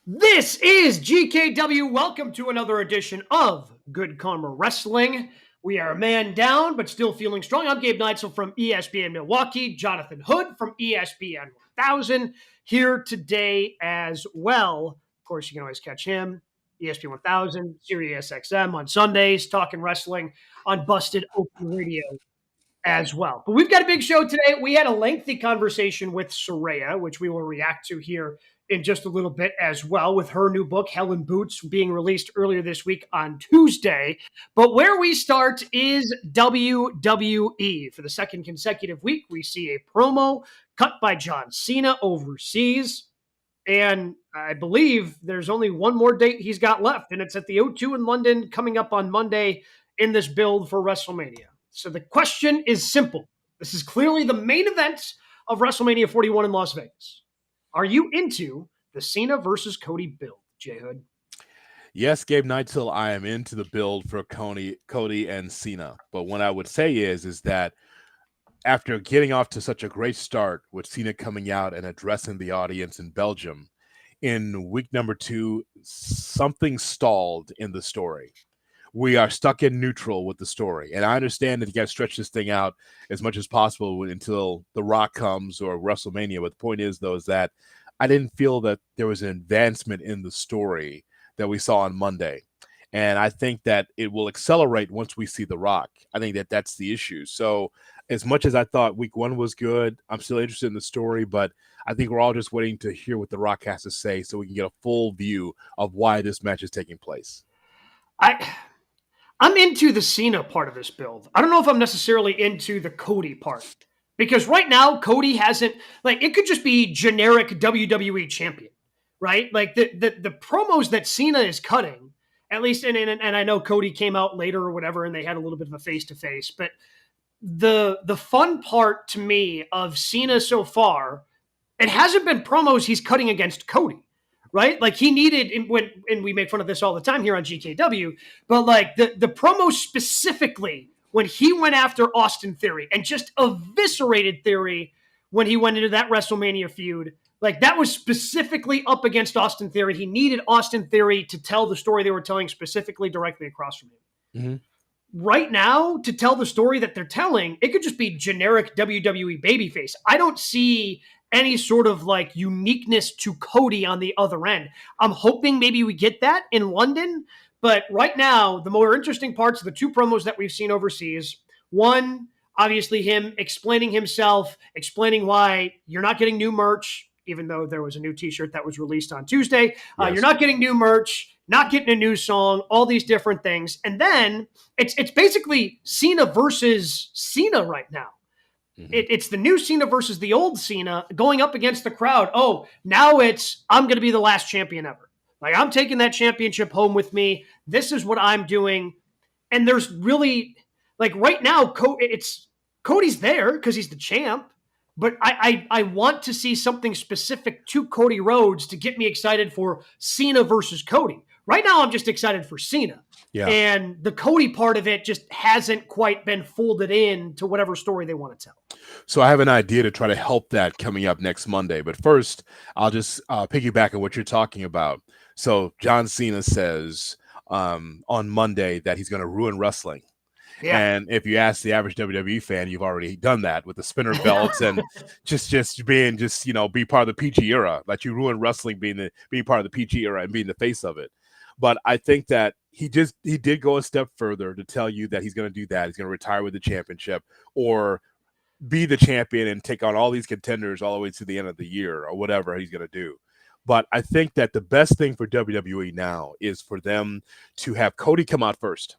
This is GKW. Welcome to another edition of Good Karma Wrestling. We are a man down, but still feeling strong. I'm Gabe Neitzel from ESPN Milwaukee. Jonathan Hood from ESPN 1000 here today as well. Of course, you can always catch him, ESPN 1000, Sirius XM on Sundays, talking wrestling on Busted Open Radio as well. But we've got a big show today. We had a lengthy conversation with Saraya, which we will react to here in just a little bit as well, with her new book, Hell in Boots, being released earlier this week on Tuesday. But where we start is WWE. For the second consecutive week, we see a promo cut by John Cena overseas. And I believe there's only one more date he's got left, and it's at the O2 in London coming up on Monday in this build for WrestleMania. So the question is simple. This is clearly the main event of WrestleMania 41 in Las Vegas. Are you into the Cena versus Cody build, JHood? Yes, Gabe Neitzel, I am into the build for Cody and Cena. But what I would say is that after getting off to such a great start with Cena coming out and addressing the audience in Belgium, in week number 2, something stalled in the story. We are stuck in neutral with the story. And I understand that you got to stretch this thing out as much as possible until The Rock comes or WrestleMania. But the point is, though, is that I didn't feel that there was an advancement in the story that we saw on Monday. And I think that it will accelerate once we see The Rock. I think that that's the issue. So as much as I thought week 1 was good, I'm still interested in the story, but I think we're all just waiting to hear what The Rock has to say so we can get a full view of why this match is taking place. I'm into the Cena part of this build. I don't know if I'm necessarily into the Cody part, because right now Cody hasn't, like, it could just be generic WWE champion, right? Like the promos that Cena is cutting, at least, and I know Cody came out later or whatever, and they had a little bit of a face-to-face, but the fun part to me of Cena so far, it hasn't been promos he's cutting against Cody. Right? Like he needed, and we make fun of this all the time here on GKW, but like the promo specifically when he went after Austin Theory and just eviscerated Theory when he went into that WrestleMania feud, like that was specifically up against Austin Theory. He needed Austin Theory to tell the story they were telling specifically directly across from him. Mm-hmm. Right now, to tell the story that they're telling, it could just be generic WWE babyface. I don't see any sort of like uniqueness to Cody on the other end. I'm hoping maybe we get that in London, but right now, the more interesting parts of the 2 promos that we've seen overseas, one, obviously him explaining himself, explaining why you're not getting new merch, even though there was a new t-shirt that was released on Tuesday. Yes. You're not getting new merch, not getting a new song, all these different things. And then it's basically Cena versus Cena right now. Mm-hmm. It's the new Cena versus the old Cena going up against the crowd. Oh, now it's, I'm going to be the last champion ever. Like, I'm taking that championship home with me. This is what I'm doing. And there's really, like, right now, Cody's there because he's the champ. But I want to see something specific to Cody Rhodes to get me excited for Cena versus Cody. Right now, I'm just excited for Cena. Yeah. And the Cody part of it just hasn't quite been folded in to whatever story they want to tell. So I have an idea to try to help that coming up next Monday. But first, I'll just piggyback on what you're talking about. So John Cena says on Monday that he's going to ruin wrestling. Yeah. And if you ask the average WWE fan, you've already done that with the spinner belts and just being be part of the PG era. That you ruin wrestling being part of the PG era and being the face of it. But I think that he did go a step further to tell you that he's going to do that. He's going to retire with the championship or be the champion and take on all these contenders all the way to the end of the year or whatever he's going to do. But I think that the best thing for WWE now is for them to have Cody come out first.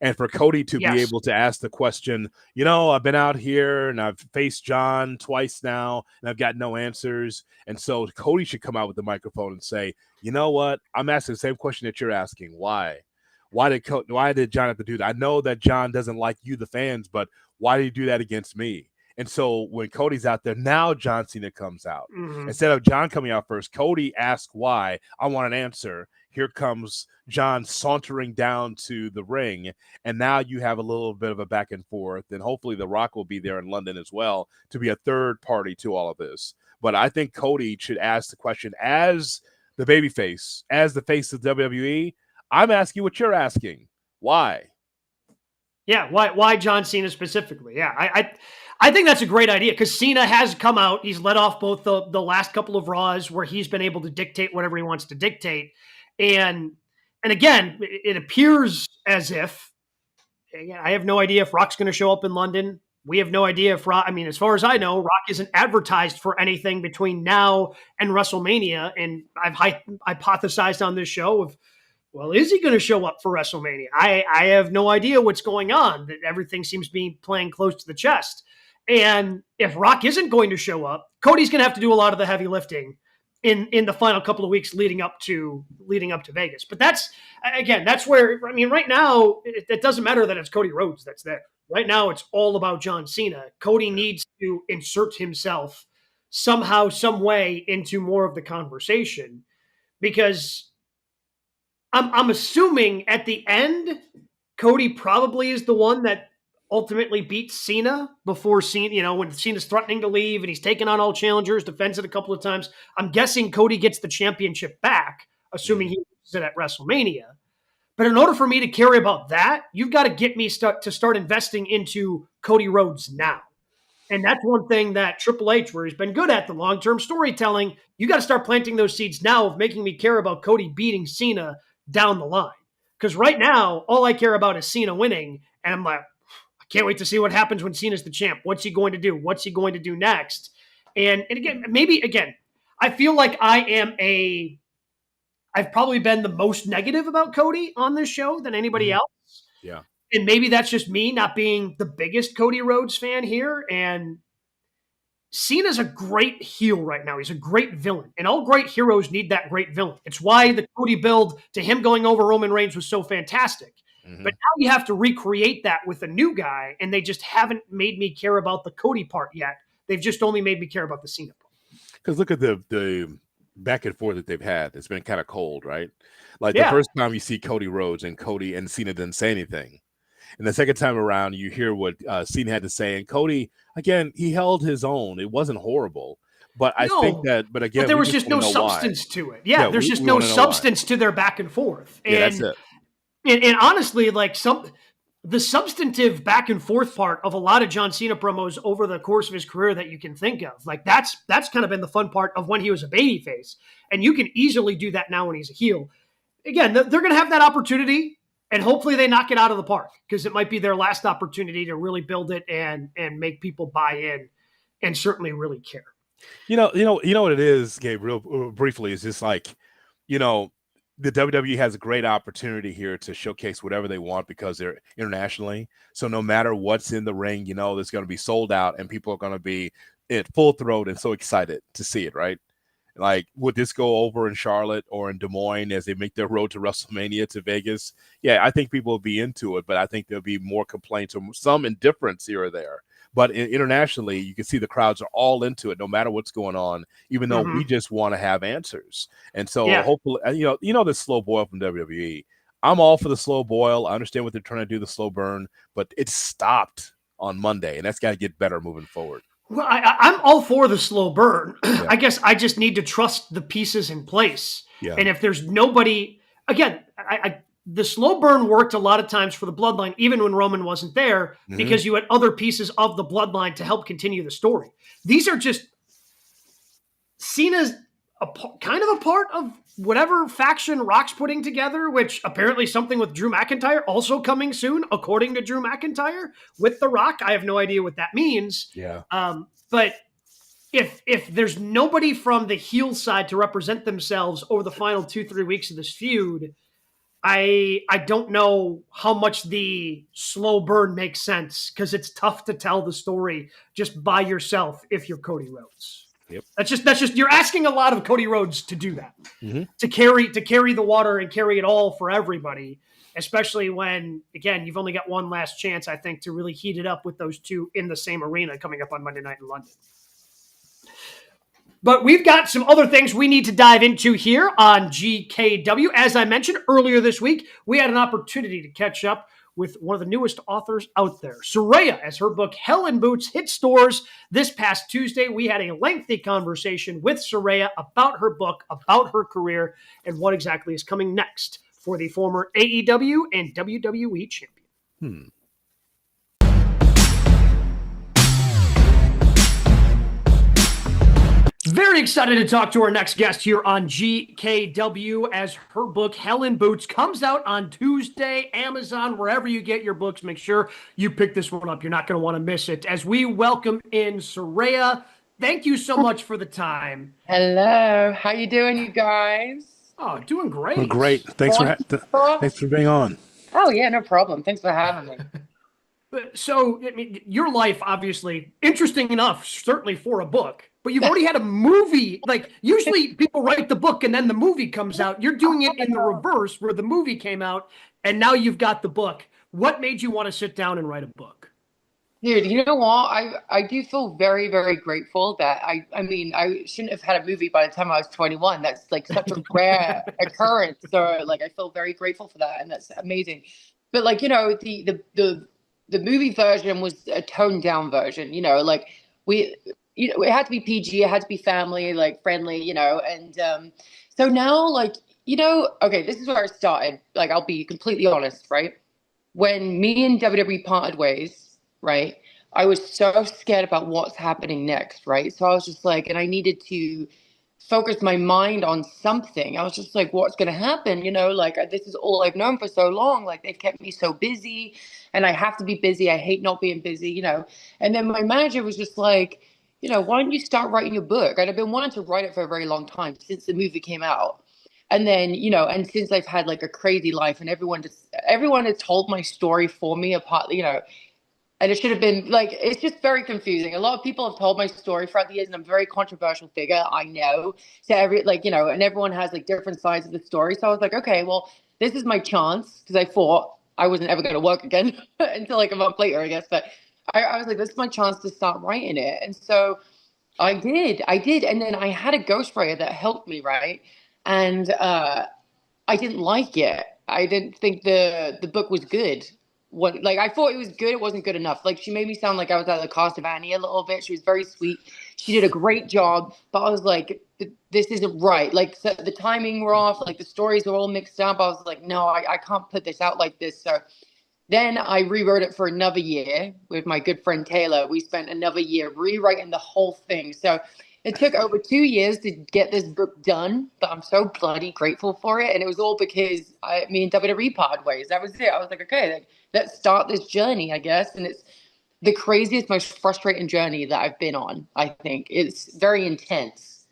And for Cody to be able to ask the question, I've been out here and I've faced John twice now and I've got no answers. And so Cody should come out with the microphone and say, you know what? I'm asking the same question that you're asking. Why? Why did John have to do that? I know that John doesn't like you, the fans, but why did he do that against me? And so when Cody's out there, now John Cena comes out. Mm-hmm. Instead of John coming out first, Cody asks why. I want an answer. Here comes John sauntering down to the ring, and now you have a little bit of a back and forth, and hopefully The Rock will be there in London as well to be a third party to all of this. But I think Cody should ask the question as the babyface, as the face of WWE, I'm asking what you're asking. Why? Yeah, why John Cena specifically? Yeah, I think that's a great idea because Cena has come out. He's led off both the last couple of Raws where he's been able to dictate whatever he wants to dictate, and again, it appears as if, again, I have no idea if Rock's going to show up in London. We have no idea if Rock. I mean, as far as I know, Rock isn't advertised for anything between now and WrestleMania, and I've hypothesized on this show of, well, is he going to show up for WrestleMania? I have no idea what's going on. That everything seems to be playing close to the chest. And if Rock isn't going to show up, Cody's going to have to do a lot of the heavy lifting in the final couple of weeks leading up to Vegas. But that's where, I mean, right now it doesn't matter that it's Cody Rhodes that's there. Right now it's all about John Cena. Cody needs to insert himself somehow, some way into more of the conversation because I'm assuming at the end, Cody probably is the one that ultimately beats Cena before Cena, when Cena's threatening to leave and he's taken on all challengers, defends it a couple of times. I'm guessing Cody gets the championship back, assuming he loses it at WrestleMania. But in order for me to care about that, you've got to get me to start investing into Cody Rhodes now. And that's one thing that Triple H, where he's been good at the long-term storytelling, you got to start planting those seeds now of making me care about Cody beating Cena down the line. Because right now, all I care about is Cena winning. And I'm like, I can't wait to see what happens when Cena's the champ. What's he going to do? What's he going to do next? And again, I feel like I've probably been the most negative about Cody on this show than anybody else. Yeah. And maybe that's just me not being the biggest Cody Rhodes fan here. And Cena's a great heel right now. He's a great villain. And all great heroes need that great villain. It's why the Cody build to him going over Roman Reigns was so fantastic. Mm-hmm. But now you have to recreate that with a new guy, and they just haven't made me care about the Cody part yet. They've just only made me care about the Cena part. Because look at the back and forth that they've had. It's been kind of cold, right? Like the first time you see Cody Rhodes and Cody and Cena didn't say anything. And the second time around, you hear what Cena had to say. And Cody, again, he held his own. It wasn't horrible. But I think that, but there was just no substance to it. Yeah, there's just no substance to their back and forth. And, that's it. And honestly, like the substantive back and forth part of a lot of John Cena promos over the course of his career that you can think of, like that's kind of been the fun part of when he was a babyface. And you can easily do that now when he's a heel. Again, they're going to have that opportunity. And hopefully they knock it out of the park because it might be their last opportunity to really build it and make people buy in and certainly really care. You know what it is, Gabe, real briefly, is just like, the WWE has a great opportunity here to showcase whatever they want because they're internationally. So no matter what's in the ring, it's going to be sold out and people are going to be at full throat and so excited to see it, right? Like, would this go over in Charlotte or in Des Moines as they make their road to WrestleMania to Vegas? Yeah, I think people will be into it, but I think there'll be more complaints or some indifference here or there. But internationally, you can see the crowds are all into it, no matter what's going on, even though we just want to have answers. And so hopefully, the slow boil from WWE. I'm all for the slow boil. I understand what they're trying to do, the slow burn, but it stopped on Monday, and that's got to get better moving forward. Well, I'm all for the slow burn. Yeah. I guess I just need to trust the pieces in place. Yeah. And if there's nobody, again, the slow burn worked a lot of times for the bloodline, even when Roman wasn't there, because you had other pieces of the bloodline to help continue the story. These are just Cena's kind of a part of whatever faction Rock's putting together, which apparently something with Drew McIntyre also coming soon, according to Drew McIntyre with The Rock. I have no idea what that means. Yeah. But if there's nobody from the heel side to represent themselves over the final 2-3 weeks of this feud, I don't know how much the slow burn makes sense because it's tough to tell the story just by yourself if you're Cody Rhodes. Yep. That's just you're asking a lot of Cody Rhodes to do that, to carry the water and carry it all for everybody, especially when, again, you've only got one last chance, I think, to really heat it up with those two in the same arena coming up on Monday night in London. But we've got some other things we need to dive into here on GKW. As I mentioned earlier this week, we had an opportunity to catch up with one of the newest authors out there, Saraya, as her book Hell in Boots hit stores this past Tuesday. We had a lengthy conversation with Saraya about her book, about her career, and what exactly is coming next for the former AEW and WWE champion. Very excited to talk to our next guest here on GKW as her book, Hell in Boots, comes out on Tuesday. Amazon, wherever you get your books, make sure you pick this one up. You're not going to want to miss it. As we welcome in Saraya, thank you so much for the time. Hello. How you doing, you guys? Oh, doing great. Well, great. Thanks for being on. Oh, yeah, no problem. Thanks for having me. So, I mean, your life, obviously, interesting enough, certainly for a book, but you've already had a movie. Like, usually people write the book and then the movie comes out. You're doing it in the reverse, where the movie came out and now you've got the book. What made you want to sit down and write a book? Dude, you know what? I do feel very, very grateful that I mean, I shouldn't have had a movie by the time I was 21. That's like such a rare occurrence. So like, I feel very grateful for that. And that's amazing. But like, you know, the movie version was a toned down version, you know, like it had to be PG, it had to be family, like friendly, you know, and so now, like, you know, okay, this is where it started. Like, I'll be completely honest, right? When me and WWE parted ways, right, I was so scared about what's happening next, right? So I was just like, and I needed to focus my mind on something. I was just like, what's going to happen? You know, like, this is all I've known for so long. Like, they've kept me so busy and I have to be busy. I hate not being busy, you know. And then my manager was just like, you know, why don't you start writing a book? And I've been wanting to write it for a very long time, since the movie came out. And then, you know, and since I've had like a crazy life and everyone has told my story for me apart, you know, and it should have been like, it's just very confusing. A lot of people have told my story throughout the years, and I'm a very controversial figure, I know. So like, you know, and everyone has like different sides of the story. So I was like, okay, well, this is my chance, because I thought I wasn't ever going to work again until like a month later, I guess. But I was like, this is my chance to start writing it. And so I did. And then I had a ghostwriter that helped me, right? And I didn't like it. I didn't think the book was good. Like, I thought it was good. It wasn't good enough. Like, she made me sound like I was at the cost of Annie a little bit. She was very sweet. She did a great job, but I was like, this isn't right. Like, so the timing were off. Like, the stories were all mixed up. I was like, no, I can't put this out like this. So then I rewrote it for another year with my good friend Taylor. We spent another year rewriting the whole thing. So it took over 2 years to get this book done, but I'm so bloody grateful for it. And it was all because me and WWE parted ways. That was it. I was like, okay, let's start this journey, I guess. And it's the craziest, most frustrating journey that I've been on, I think. It's very intense.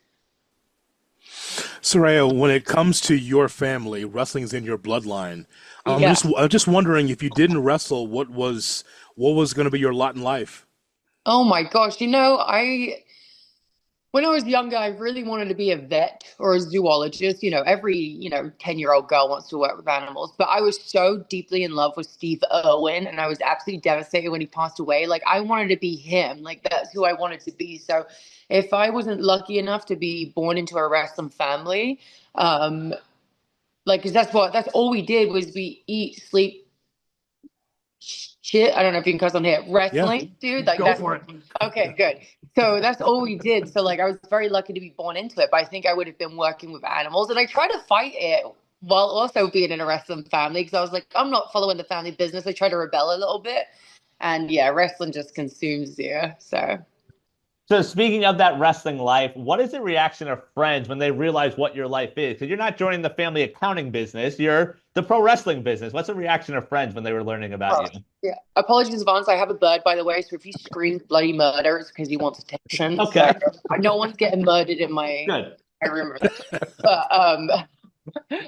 Saraya, when it comes to your family, wrestling's in your bloodline. I'm Yeah. just wondering, if you didn't wrestle, what was going to be your lot in life? Oh my gosh. You know, when I was younger, I really wanted to be a vet or a zoologist. You know, every, 10-year-old girl wants to work with animals. But I was so deeply in love with Steve Irwin, and I was absolutely devastated when he passed away. Like, I wanted to be him. Like, that's who I wanted to be. So if I wasn't lucky enough to be born into a wrestling family, like, 'cause that's all we did was we eat, sleep, shit. I don't know if you can cuss on here. Wrestling, dude. Like, Go for it. okay, good. So that's all we did. So like, I was very lucky to be born into it, but I think I would have been working with animals, and I tried to fight it while also being in a wrestling family, because I was like, I'm not following the family business. I try to rebel a little bit, and yeah, wrestling just consumes you. So speaking of that wrestling life, what is the reaction of friends when they realize what your life is? Because you're not joining the family accounting business, you're the pro wrestling business. What's the reaction of friends when they were learning about you? Yeah. Apologies, Vance. I have a bird, by the way. So if he screams bloody murder, it's because he wants attention. Okay. So, no one's getting murdered in my room. But I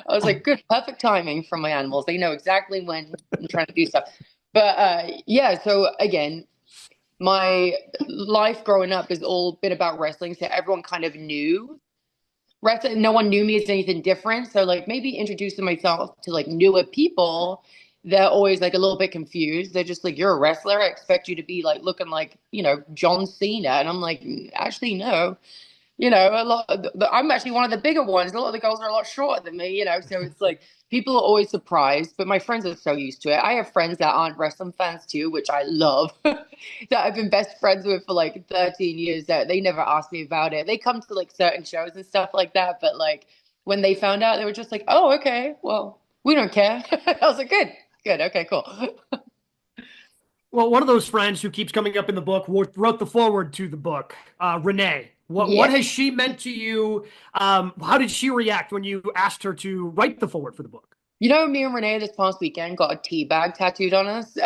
was like, good, perfect timing from my animals. They know exactly when I'm trying to do stuff. But yeah, so again, my life growing up has all been about wrestling. So everyone kind of knew wrestling. No one knew me as anything different. So like, maybe introducing myself to like newer people, they're always like a little bit confused. They're just like, you're a wrestler. I expect you to be like looking like, John Cena. And I'm like, actually, no. I'm actually one of the bigger ones. A lot of the girls are a lot shorter than me, so it's like, People are always surprised, but my friends are so used to it. I have friends that aren't wrestling fans too, which I love, that I've been best friends with for like 13 years, that they never ask me about it. They come to like certain shows and stuff like that, but like when they found out, they were just like, oh, okay, well, we don't care. I was like, good, okay, cool. Well, one of those friends who keeps coming up in the book wrote the foreword to the book, Renee. What has she meant to you? How did she react when you asked her to write the foreword for the book? You know, me and Renee this past weekend got a tea bag tattooed on us.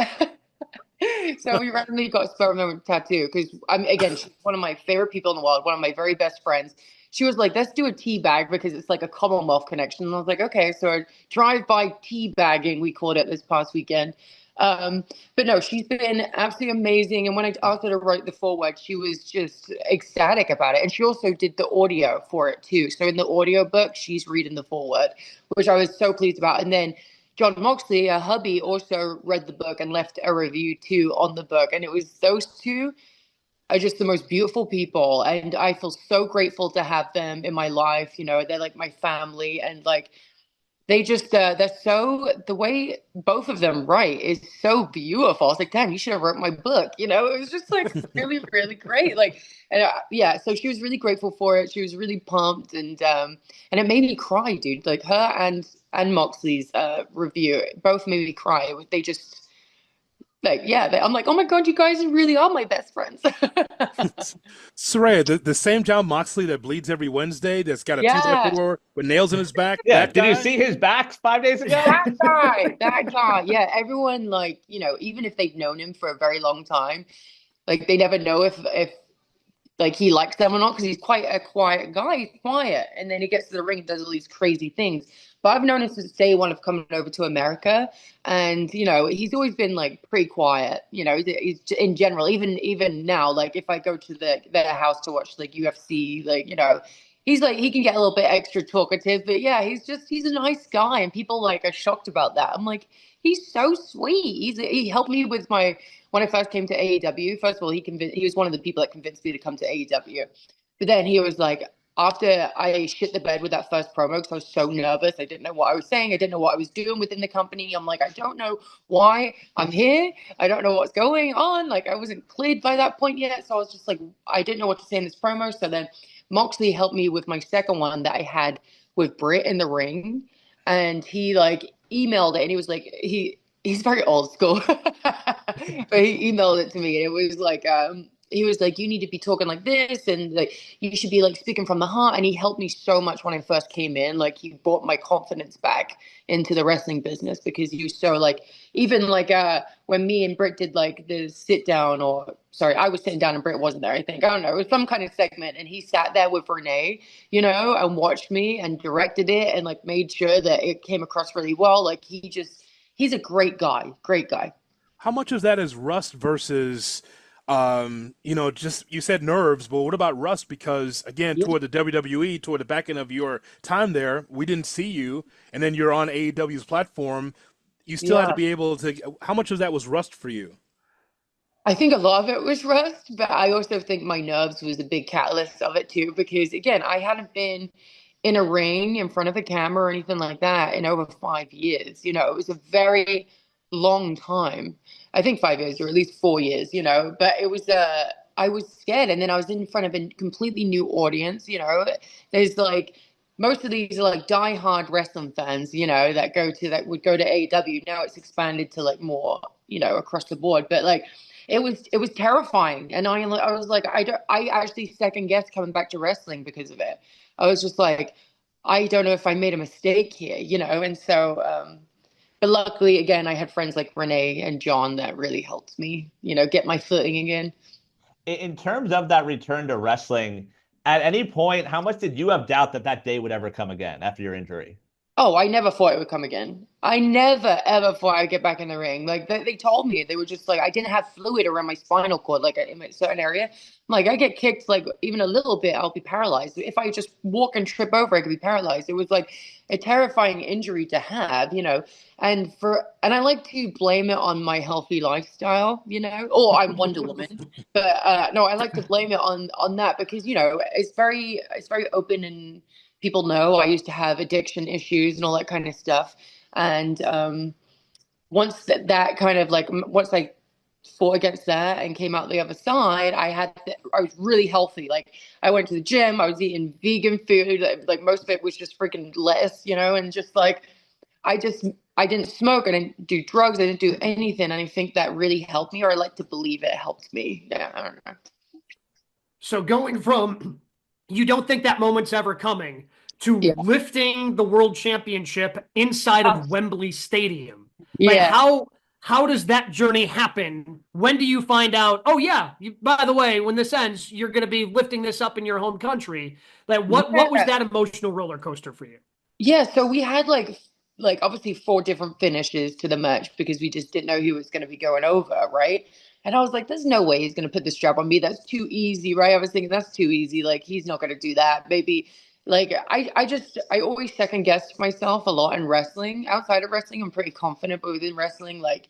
So we randomly got a spur of the moment tattoo because again, she's one of my favorite people in the world, one of my very best friends. She was like, let's do a tea bag because it's like a Commonwealth connection. And I was like, okay, so drive-by tea bagging, we called it this past weekend. But no, she's been absolutely amazing. And when I asked her to write the foreword, she was just ecstatic about it. And she also did the audio for it too. So in the audio book, she's reading the foreword, which I was so pleased about. And then John Moxley, her hubby, also read the book and left a review too on the book. And it was those two are just the most beautiful people. And I feel so grateful to have them in my life. You know, they're like my family, and like they just they're so, the way both of them write is so beautiful. I was like, damn, you should have wrote my book. You know, it was just like really, really great. Like, and yeah, so she was really grateful for it. She was really pumped, and it made me cry, dude. Like her and Moxley's review both made me cry. They just like, yeah, I'm like, oh my God, you guys really are my best friends. Saraya, the same John Moxley that bleeds every Wednesday, that's got a Yeah. 2x4 with nails in his back. Yeah, that did you guy? see his back 5 days ago? That guy. Yeah, everyone, like, you know, even if they've known him for a very long time, like they never know if like he likes them or not, because he's quite a quiet guy. He's quiet, and then he gets to the ring and does all these crazy things. But I've known him since day one of coming over to America, and you know he's always been like pretty quiet. You know, he's in general, even now, like if I go to their house to watch like UFC, like you know, he's like he can get a little bit extra talkative, but yeah, he's a nice guy, and people like are shocked about that. I'm like, he's so sweet. He helped me with my when I first came to AEW. First of all, he was one of the people that convinced me to come to AEW. But then he was like, after I shit the bed with that first promo, because I was so nervous, I didn't know what I was saying, I didn't know what I was doing within the company. I'm like, I don't know why I'm here. I don't know what's going on. Like, I wasn't cleared by that point yet. So I was just like, I didn't know what to say in this promo. So then Moxley helped me with my second one that I had with Britt in the ring. And he like emailed it, and he was like, he's very old school, but he emailed it to me, and it was like, he was like, you need to be talking like this, and like you should be like speaking from the heart. And he helped me so much when I first came in. Like he brought my confidence back into the wrestling business, because he was so like, even like when me and Britt did like the sit down, or sorry, I was sitting down and Britt wasn't there, I think, I don't know, it was some kind of segment, and he sat there with Renee, you know, and watched me and directed it and like made sure that it came across really well. Like he's a great guy. How much of that is rust versus, you know, just you said nerves, but what about rust? Because again, toward the WWE, toward the back end of your time there, we didn't see you, and then you're on AEW's platform. You still had to be able to. How much of that was rust for you? I think a lot of it was rust, but I also think my nerves was a big catalyst of it too, because again, I hadn't been in a ring in front of a camera or anything like that in over 5 years. You know, it was a very long time. I think 5 years, or at least 4 years, you know, but it was, I was scared. And then I was in front of a completely new audience. You know, there's like, most of these are like diehard wrestling fans, you know, that would go to AEW. Now it's expanded to like more, you know, across the board. But like, it was terrifying. And I was like, I actually second guessed coming back to wrestling because of it. I was just like, I don't know if I made a mistake here, you know? And so, but luckily, again, I had friends like Renee and John that really helped me, you know, get my footing again. In terms of that return to wrestling, at any point, how much did you have doubt that that day would ever come again after your injury? Oh, I never thought it would come again. I never, ever thought I'd get back in the ring. Like they told me, they were just like, I didn't have fluid around my spinal cord, like in a certain area. I'm like, I get kicked like even a little bit, I'll be paralyzed. If I just walk and trip over, I could be paralyzed. It was like a terrifying injury to have, you know. And I like to blame it on my healthy lifestyle, you know, or I'm Wonder Woman. But no, I like to blame it on that, because, you know, it's very open, and people know, I used to have addiction issues and all that kind of stuff. And once that kind of like, once I fought against that and came out the other side, I was really healthy. Like I went to the gym, I was eating vegan food, like most of it was just freaking lettuce, and just like I didn't smoke, I didn't do drugs, I didn't do anything. And I think that really helped me, or I like to believe it helped me. Yeah, I don't know. So going from you don't think that moment's ever coming to Yeah. lifting the world championship inside of Wembley Stadium. Like Yeah. how does that journey happen? When do you find out, oh yeah, by the way, when this ends, you're going to be lifting this up in your home country? Like what was that emotional roller coaster for you? Yeah, so we had like obviously 4 different finishes to the match because we just didn't know who was going to be going over, right? And I was like, there's no way he's going to put the strap on me. That's too easy, right? I was thinking that's too easy. Like he's not going to do that. Maybe like I always second guessed myself a lot in wrestling. Outside of wrestling, I'm pretty confident, but within wrestling, like,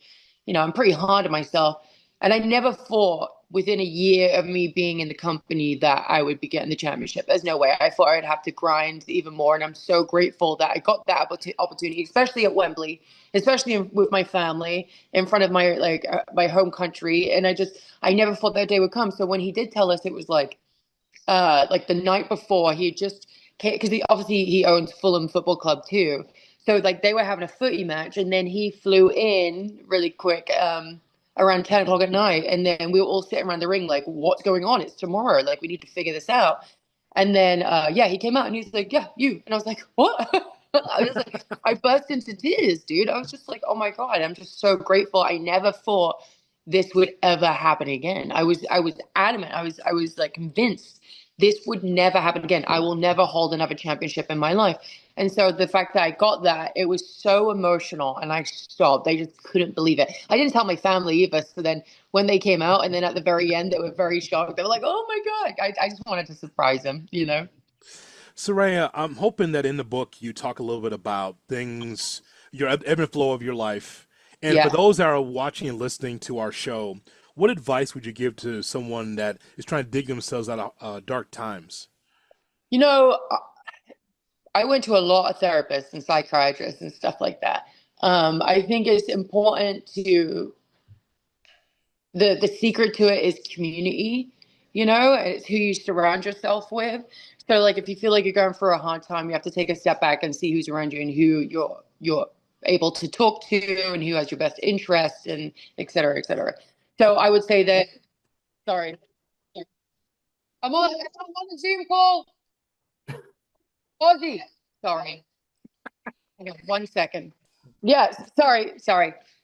I'm pretty hard on myself. And I never thought within a year of me being in the company that I would be getting the championship. There's no way. I thought I'd have to grind even more. And I'm so grateful that I got that opportunity, especially at Wembley, especially with my family in front of my home country. And I never thought that day would come. So when he did tell us, it was like the night before he just came, because he owns Fulham Football Club too. So like they were having a footy match and then he flew in really quick, around 10 o'clock at night. And then we were all sitting around the ring like, what's going on? It's tomorrow. Like, we need to figure this out. And then, he came out and he's like, yeah, you. And I was like, what? I burst into tears, dude. I was just like, oh my God, I'm just so grateful. I never thought this would ever happen again. I was adamant. I was like convinced this would never happen again. I will never hold another championship in my life. And so the fact that I got that, it was so emotional and I sobbed. They just couldn't believe it. I didn't tell my family either. So then when they came out and then at the very end, they were very shocked. They were like, oh my God. I just wanted to surprise them, Saraya, I'm hoping that in the book you talk a little bit about things, your ebb and flow of your life. And for those that are watching and listening to our show, what advice would you give to someone that is trying to dig themselves out of dark times? I went to a lot of therapists and psychiatrists and stuff like that. I think it's important the secret to it is community, it's who you surround yourself with. So like, if you feel like you're going through a hard time, you have to take a step back and see who's around you and who you're able to talk to and who has your best interest and et cetera, et cetera. So I would say that, sorry, I'm on the Zoom call. Ozzy, sorry. Hang on 1 second. Yeah, sorry.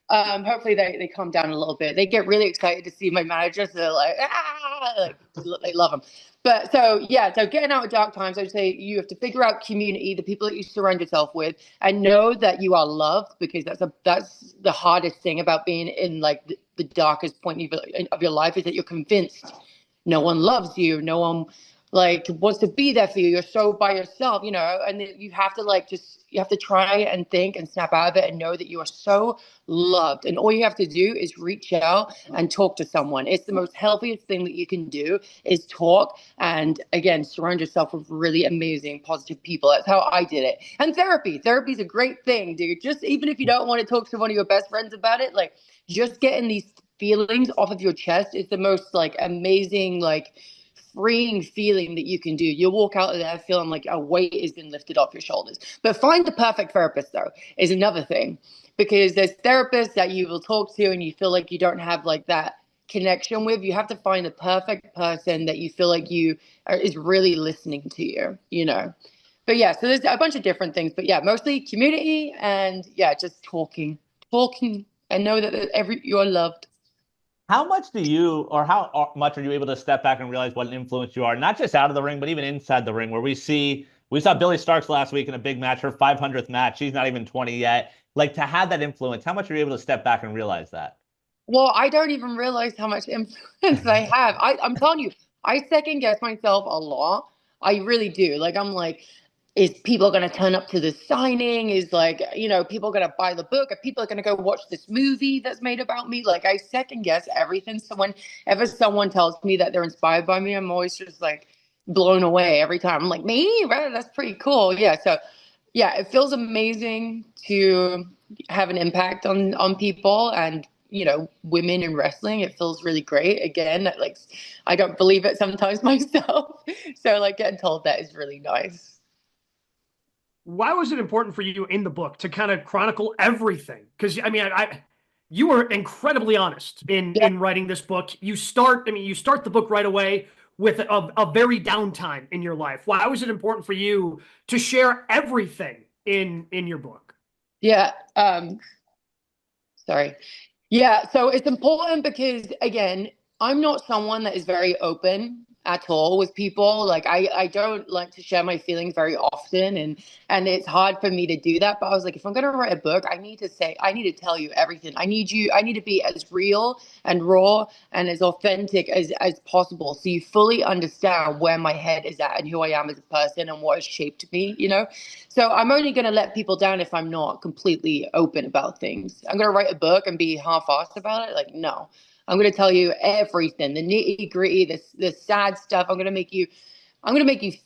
Hopefully they calm down a little bit. They get really excited to see my manager, so they're like, they love them. But so getting out of dark times, I would say you have to figure out community, the people that you surround yourself with, and know that you are loved, because that's the hardest thing about being in like the darkest point of your life, is that you're convinced no one loves you, no one like wants to be there for you. You're so by yourself, and you have to you have to try and think and snap out of it and know that you are so loved. And all you have to do is reach out and talk to someone. It's the most healthiest thing that you can do, is talk. And again, surround yourself with really amazing, positive people. That's how I did it. And therapy is a great thing, dude. Just even if you don't want to talk to one of your best friends about it, like just getting these feelings off of your chest is the most like amazing, like freeing feeling that you can do. You'll walk out of there feeling like a weight has been lifted off your shoulders. But find the perfect therapist, though, is another thing, because there's therapists that you will talk to and you feel like you don't have like that connection with. You have to find the perfect person that you feel like is really listening to you, But yeah, so there's a bunch of different things, but yeah, mostly community and just talking and know that you're loved. How much how much are you able to step back and realize what an influence you are, not just out of the ring, but even inside the ring, where we saw Billy Starks last week in a big match, her 500th match. She's not even 20 yet. Like, to have that influence, how much are you able to step back and realize that? Well, I don't even realize how much influence I have. I'm telling you, I second guess myself a lot. I really do. Like, I'm like, is people going to turn up to the signing? Is like, people going to buy the book? Are people going to go watch this movie that's made about me? Like, I second guess everything. So whenever someone tells me that they're inspired by me, I'm always just like, blown away every time. I'm like, me? Right? That's pretty cool. Yeah. So yeah, it feels amazing to have an impact on people and women in wrestling. It feels really great. Again, like I don't believe it sometimes myself. So like getting told that is really nice. Why was it important for you in the book to kind of chronicle everything? Because I mean, you were incredibly honest in writing this book. You start the book right away with a very downtime in your life. Why was it important for you to share everything in your book? Yeah. Sorry. Yeah. So it's important because, again, I'm not someone that is very open at all with people. Like I don't like to share my feelings very often, and it's hard for me to do that. But I was like, if I'm gonna write a book, I need to tell you everything. I need to be as real and raw and as authentic as possible, so you fully understand where my head is at and who I am as a person and what has shaped me, So I'm only gonna let people down if I'm not completely open about things. I'm gonna write a book and be half-assed about it. Like, no. I'm going to tell you everything, the nitty gritty, the sad stuff. I'm going to make you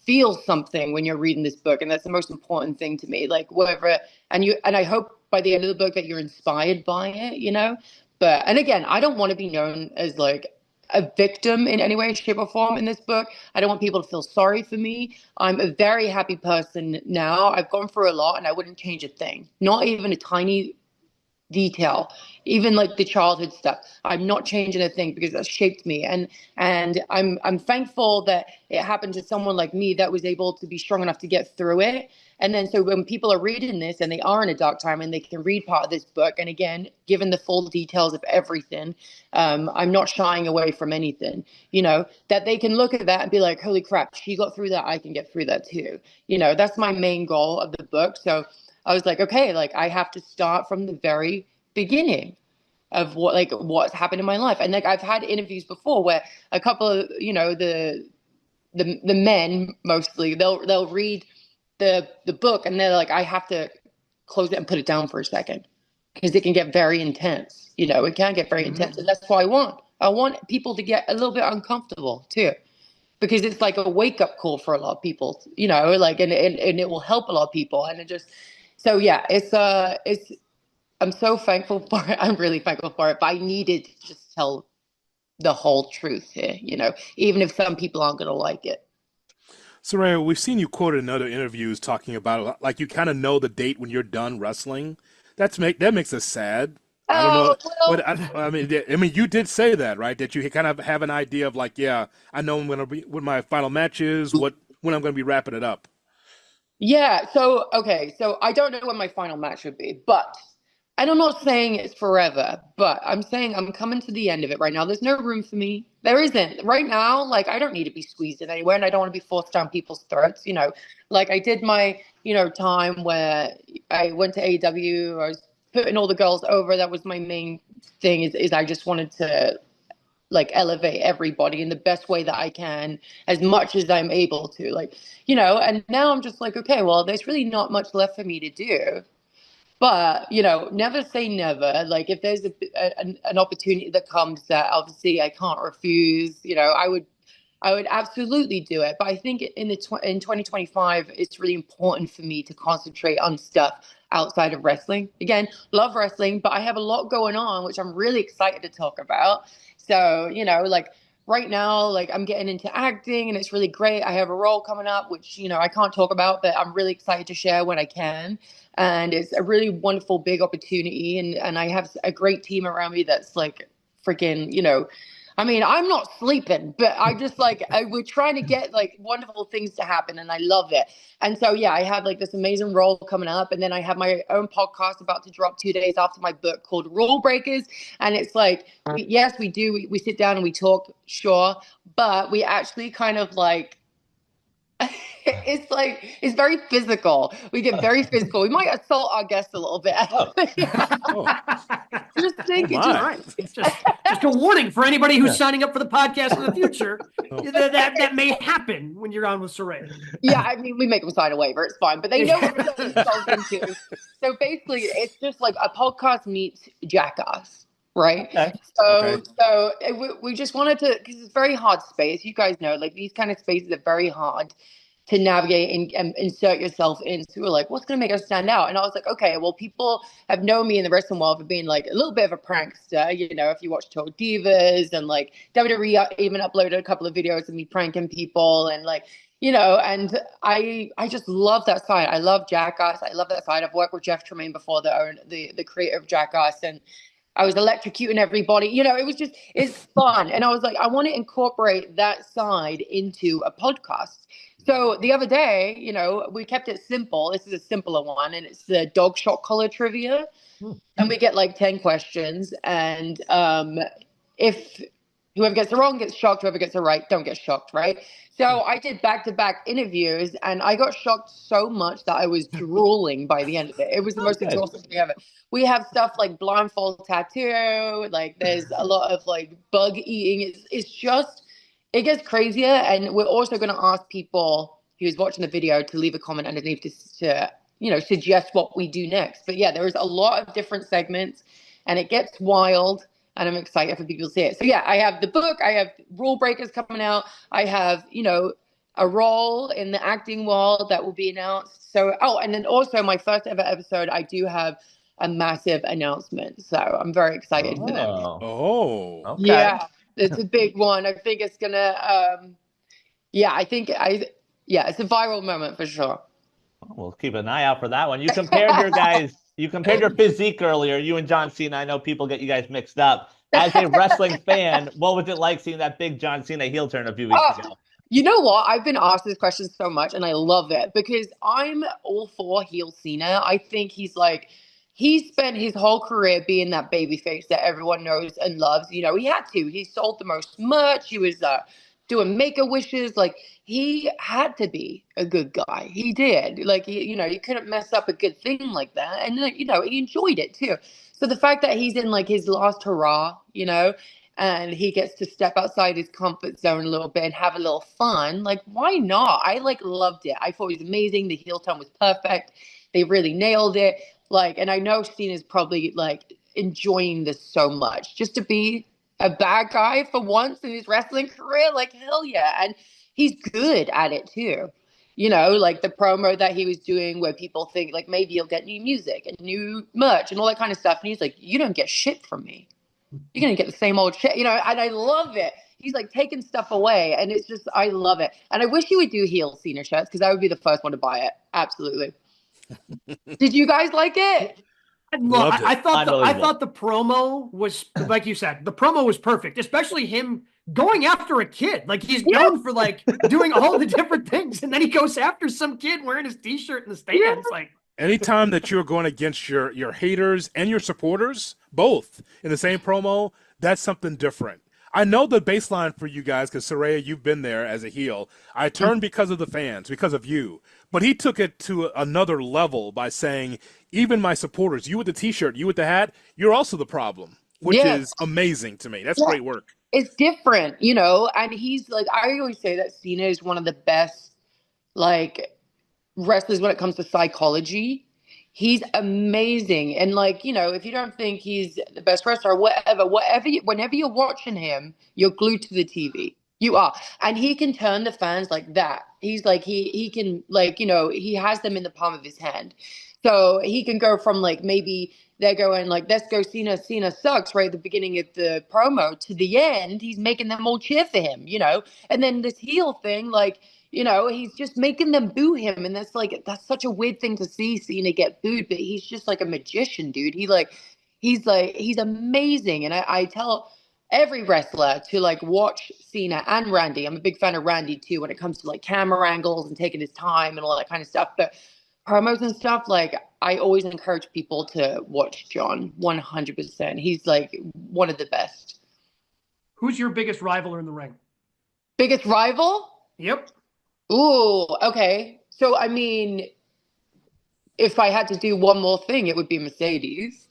feel something when you're reading this book. And that's the most important thing to me. Like whatever. And I hope by the end of the book that you're inspired by it, and again, I don't want to be known as like a victim in any way, shape or form in this book. I don't want people to feel sorry for me. I'm a very happy person now. I've gone through a lot and I wouldn't change a thing, not even a tiny detail, even like the childhood stuff. I'm not changing a thing because that shaped me, and I'm thankful that it happened to someone like me that was able to be strong enough to get through it. And then so when people are reading this and they are in a dark time and they can read part of this book, and again, given the full details of everything, I'm not shying away from anything, that they can look at that and be like, holy crap, she got through that, I can get through that too. That's my main goal of the book. So I was like, okay, like I have to start from the very beginning of what's happened in my life. And like I've had interviews before where a couple of, the men mostly, they'll read the book and they're like, I have to close it and put it down for a second because it can get very intense. It can get very intense. And that's what I want. I want people to get a little bit uncomfortable too, because it's like a wake up call for a lot of people, like, and it will help a lot of people. And it just, so yeah, I'm so thankful for it. I'm really thankful for it, but I needed to just tell the whole truth here, even if some people aren't going to like it. Saraya, we've seen you quoted in other interviews talking about like you kind of know the date when you're done wrestling. That makes us sad. I don't know. Well, I mean, you did say that, right? That you kind of have an idea of like, yeah, I know when my final match is, when I'm going to be wrapping it up. yeah. So, okay. So I don't know when my final match would be, but, and I'm not saying it's forever, but I'm saying I'm coming to the end of it right now. There's no room for me. There isn't right now. Like, I don't need to be squeezed in anywhere, and I don't want to be forced down people's throats. Like I did my, time where I went to AEW. I was putting all the girls over. That was my main thing. Is I just wanted to like elevate everybody in the best way that I can, as much as I'm able to. Like, and now I'm just like, okay, well, there's really not much left for me to do. But, never say never. Like if there's an opportunity that comes that obviously I can't refuse, I would absolutely do it. But I think in 2025, it's really important for me to concentrate on stuff outside of wrestling. Again, love wrestling, but I have a lot going on, which I'm really excited to talk about. So, like right now, like I'm getting into acting and it's really great. I have a role coming up, which, I can't talk about, but I'm really excited to share when I can. And it's a really wonderful, big opportunity. And I have a great team around me that's like freaking, I mean, I'm not sleeping, but I just we're trying to get like wonderful things to happen, and I love it. And so, yeah, I have like this amazing role coming up, and then I have my own podcast about to drop 2 days after my book called Rule Breakers. And it's like, yes, we do. We sit down and we talk, sure, but we actually kind of like, it's very physical. We get very physical. We might assault our guests a little bit. Just think, it's just a warning for anybody who's signing up for the podcast in the future. That may happen when you're on with Saraya. Yeah, I mean, we make them sign a waiver. It's fine, but they know what they're getting into. So basically, it's just like a podcast meets Jackass. right? Okay. We just wanted to, because it's very hard space. You guys know, like these kind of spaces are very hard to navigate and insert yourself in. So we were like, what's going to make us stand out? And I was like, okay, well, people have known me in the wrestling world for being like a little bit of a prankster. You know, if you watch Total Divas and like WWE even uploaded a couple of videos of me pranking people and like, you know, and I just love that side. I love Jackass. I love that side. I've worked with Jeff Tremaine before, the creator of Jackass, and I was electrocuting everybody. You know, it was just, it's fun. And I was like, I want to incorporate that side into a podcast. So the other day, you know, we kept it simple. This is a simpler one, and it's the dog shot collar trivia. And we get like 10 questions. And if whoever gets it wrong gets shocked, whoever gets it right, don't get shocked, right? So I did back-to-back interviews, and I got shocked so much that I was drooling by the end of it. It was the most exhausting thing ever. We have stuff like blindfold tattoo, like there's a lot of like bug eating. It's just, it gets crazier. And we're also going to ask people who's watching the video to leave a comment underneath to you know, suggest what we do next. But yeah, there is a lot of different segments, and it gets wild. And I'm excited for people to see it. So yeah, I have the book, I have Rule Breakers coming out, I have, you know, a role in the acting world that will be announced. So, oh, and then also my first ever episode, I do have a massive announcement. So I'm very excited for them. Oh, Okay. Yeah, it's a big one. I think it's gonna, yeah, it's a viral moment for sure. We'll keep an eye out for that one. You compared your guys, you compared your physique earlier, you and John Cena. I know people get you guys mixed up. As a wrestling fan, what was it like seeing that big John Cena heel turn a few weeks ago? You know what? I've been asked this question so much, and I love it because I'm all for heel Cena. I think he spent his whole career being that babyface that everyone knows and loves. You know, he had to. He sold the most merch. He was doing Make-A-Wishes. Like, he had to be a good guy. He did. Like, you know, you couldn't mess up a good thing like that. And, you know, he enjoyed it too. So the fact that he's in like his last hurrah, you know, and he gets to step outside his comfort zone a little bit and have a little fun, like, why not? I like loved it. I thought it was amazing. The heel turn was perfect. They really nailed it. Like, and I know Cena's probably like enjoying this so much just to be a bad guy for once in his wrestling career. Like, hell yeah. And he's good at it too. You know, like the promo that he was doing where people think like maybe you'll get new music and new merch and all that kind of stuff. And he's like, you don't get shit from me. You're going to get the same old shit, you know, and I love it. He's like taking stuff away, and it's just, I love it. And I wish he would do heel Cena shirts because I would be the first one to buy it. Absolutely. Did you guys like it? I thought the promo was, like you said, the promo was perfect, especially him going after a kid. Like, he's known for like doing all the different things, and then he goes after some kid wearing his t-shirt in the stands. Like, anytime that you're going against your haters and your supporters, both in the same promo, that's something different. I know the baseline for you guys because, Saraya, you've been there as a heel. I turned because of the fans, because of you. But he took it to another level by saying, even my supporters, you with the T-shirt, you with the hat, you're also the problem, which is amazing to me. That's great work. It's different, you know, and he's like, I always say that Cena is one of the best, like, wrestlers when it comes to psychology. He's amazing. And like, you know, if you don't think he's the best wrestler or whenever you're watching him, you're glued to the TV. You are. And he can turn the fans like that. He's like, he can, like, you know, he has them in the palm of his hand. So he can go from like, maybe they're going like, let's go Cena sucks right at the beginning of the promo to the end. He's making them all cheer for him, you know? And then this heel thing, like, you know, he's just making them boo him. And that's such a weird thing to see Cena get booed, but he's just like a magician, dude. He's amazing. And I tell every wrestler to like watch Cena and Randy. I'm a big fan of Randy too, when it comes to like camera angles and taking his time and all that kind of stuff. But promos and stuff, like, I always encourage people to watch John 100%. He's like one of the best. who's your biggest rival in the ring? Biggest rival? Yep. Ooh, okay. So, I mean, if I had to do one more thing, it would be Mercedes.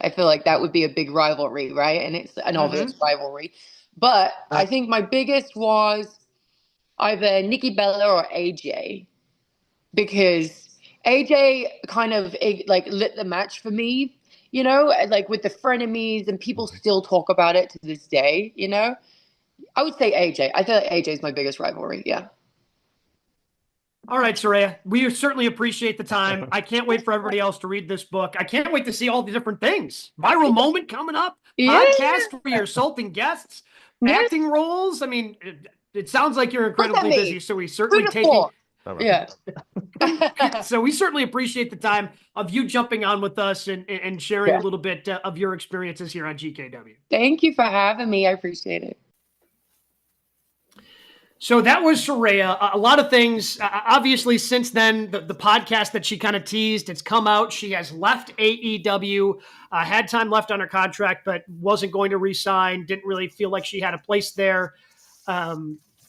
I feel like that would be a big rivalry, right? And it's an obvious rivalry. But I think my biggest was either Nikki Bella or AJ, because AJ kind of like lit the match for me. you know, like with the frenemies, and people still talk about it to this day, you know. I would say AJ. I feel like AJ is my biggest rivalry. Yeah. All right, Saraya, we certainly appreciate the time. I can't wait for everybody else to read this book. I can't wait to see all the different things. Viral moment coming up, Yeah. podcast where you're assulting guests, acting roles. I mean, it sounds like you're incredibly busy, so we certainly taking. Yeah. So we certainly appreciate the time of you jumping on with us and sharing a little bit of your experiences here on GKW. Thank you for having me. I appreciate it. So that was Saraya. A lot of things, obviously, since then, the podcast that she kind of teased, it's come out. She has left AEW, had time left on her contract, but wasn't going to re-sign, didn't really feel like she had a place there.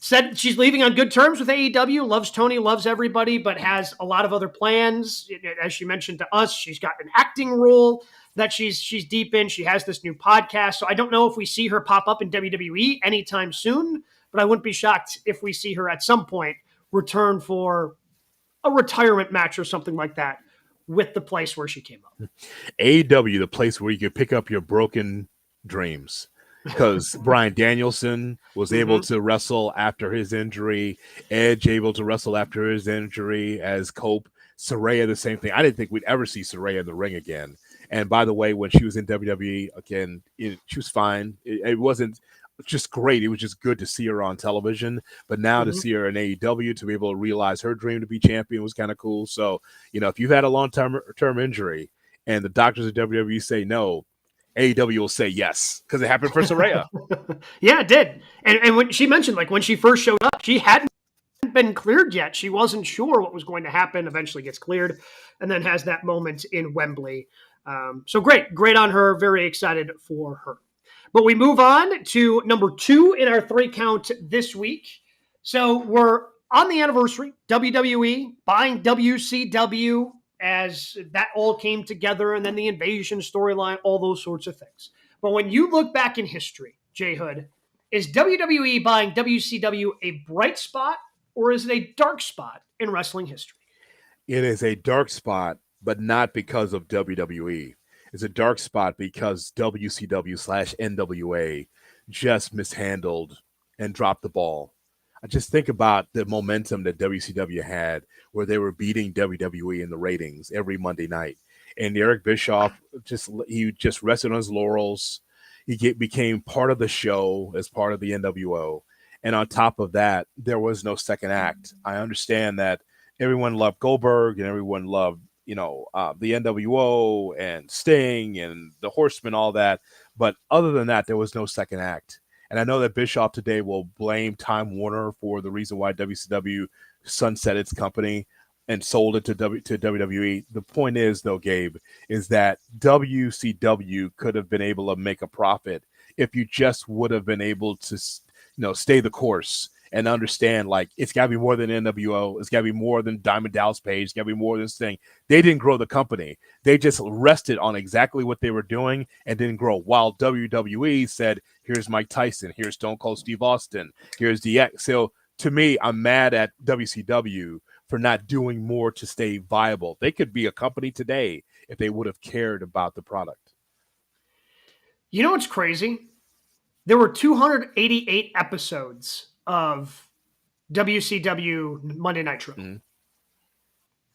Said she's leaving on good terms with AEW, loves Tony, loves everybody, but has a lot of other plans. As she mentioned to us, she's got an acting role that she's deep in. She has this new podcast. So I don't know if we see her pop up in WWE anytime soon, but I wouldn't be shocked if we see her at some point return for a retirement match or something like that with the place where she came up. AEW, the place where you can pick up your broken dreams. Because Bryan Danielson was able to wrestle after his injury. Edge able to wrestle after his injury as Cope. Saraya, the same thing. I didn't think we'd ever see Saraya in the ring again. And by the way, when she was in WWE, again, she was fine. It wasn't just great. It was just good to see her on television. But now to see her in AEW, to be able to realize her dream to be champion was kind of cool. So, if you've had a long-term injury and the doctors at WWE say no, AEW will say yes, because it happened for Saraya. Yeah, it did. And when she mentioned, like, when she first showed up, she hadn't been cleared yet. She wasn't sure what was going to happen, eventually gets cleared, and then has that moment in Wembley. So great on her. Very excited for her. But we move on to number 2 in our 3 count this week. So we're on the anniversary, WWE buying WCW, as that all came together, and then the invasion storyline, all those sorts of things. But when you look back in history, JHood, is WWE buying WCW a bright spot, or is it a dark spot in wrestling history? It is a dark spot, but not because of WWE. It's a dark spot because WCW/NWA just mishandled and dropped the ball. I just think about the momentum that WCW had, where they were beating WWE in the ratings every Monday night. And Eric Bischoff just rested on his laurels. He became part of the show as part of the NWO. And on top of that, there was no second act. I understand that everyone loved Goldberg and everyone loved, the NWO and Sting and the Horsemen, all that. But other than that, there was no second act. And I know that Bischoff today will blame Time Warner for the reason why WCW sunset its company and sold it to WWE. The point is, though, Gabe, is that WCW could have been able to make a profit if you just would have been able to, stay the course and understand, like, it's got to be more than NWO. It's got to be more than Diamond Dallas Page. It's got to be more than Sting. They didn't grow the company. They just rested on exactly what they were doing and didn't grow. While WWE said, here's Mike Tyson. Here's Stone Cold Steve Austin. Here's DX. So to me, I'm mad at WCW for not doing more to stay viable. They could be a company today if they would have cared about the product. You know what's crazy? There were 288 episodes of WCW Monday Nitro.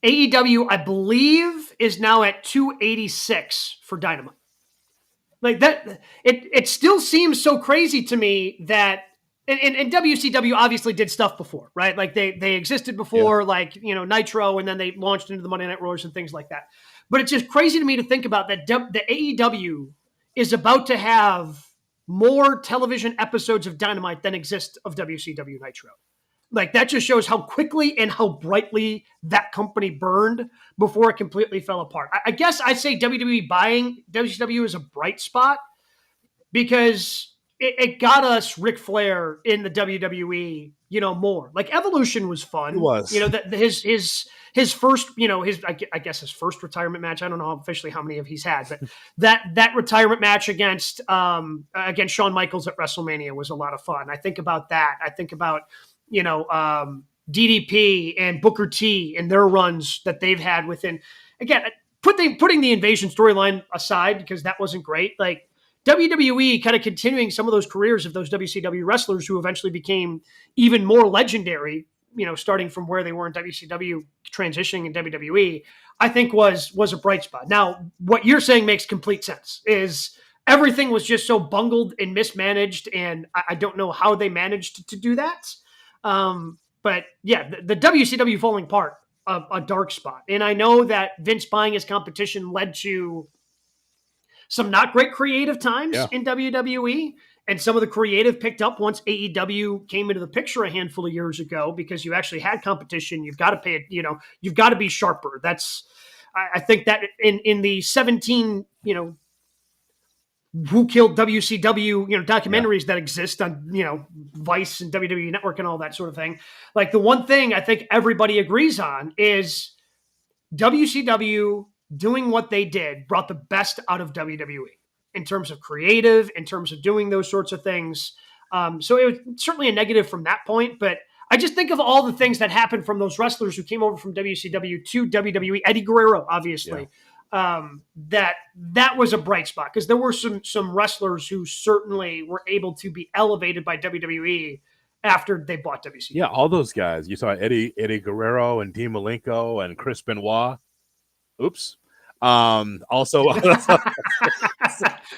AEW, I believe, is now at 286 for Dynamite. Like that, it still seems so crazy to me that, and WCW obviously did stuff before, right? Like they existed before, like, Nitro, and then they launched into the Monday Night Wars and things like that. But it's just crazy to me to think about that the AEW is about to have more television episodes of Dynamite than exist of WCW Nitro. Like, that just shows how quickly and how brightly that company burned before it completely fell apart. I guess I'd say WWE buying WCW is a bright spot because it got us Ric Flair in the WWE, more. Like, Evolution was fun. It was. His first, I guess his first retirement match. I don't know officially how many of he's had, but that retirement match against Shawn Michaels at WrestleMania was a lot of fun. I think about that. I think about, DDP and Booker T and their runs that they've had within, again, putting the invasion storyline aside, because that wasn't great, like WWE kind of continuing some of those careers of those WCW wrestlers who eventually became even more legendary, starting from where they were in WCW, transitioning in WWE, I think was a bright spot. Now, what you're saying makes complete sense, is everything was just so bungled and mismanaged, and I don't know how they managed to do that. But yeah, the WCW falling apart, a dark spot. And I know that Vince buying his competition led to some not great creative times in WWE. And some of the creative picked up once AEW came into the picture a handful of years ago, because you actually had competition. You've got to pay it, you've got to be sharper. I think that in the 17, who killed WCW, documentaries that exist on, Vice and WWE Network and all that sort of thing. Like, the one thing I think everybody agrees on is WCW doing what they did brought the best out of WWE in terms of creative, in terms of doing those sorts of things. So it was certainly a negative from that point, but I just think of all the things that happened from those wrestlers who came over from WCW to WWE. Eddie Guerrero, obviously. That was a bright spot, because there were some wrestlers who certainly were able to be elevated by WWE after they bought WCW. Yeah, all those guys. You saw Eddie Guerrero and Dean Malenko and Chris Benoit. Oops. Also,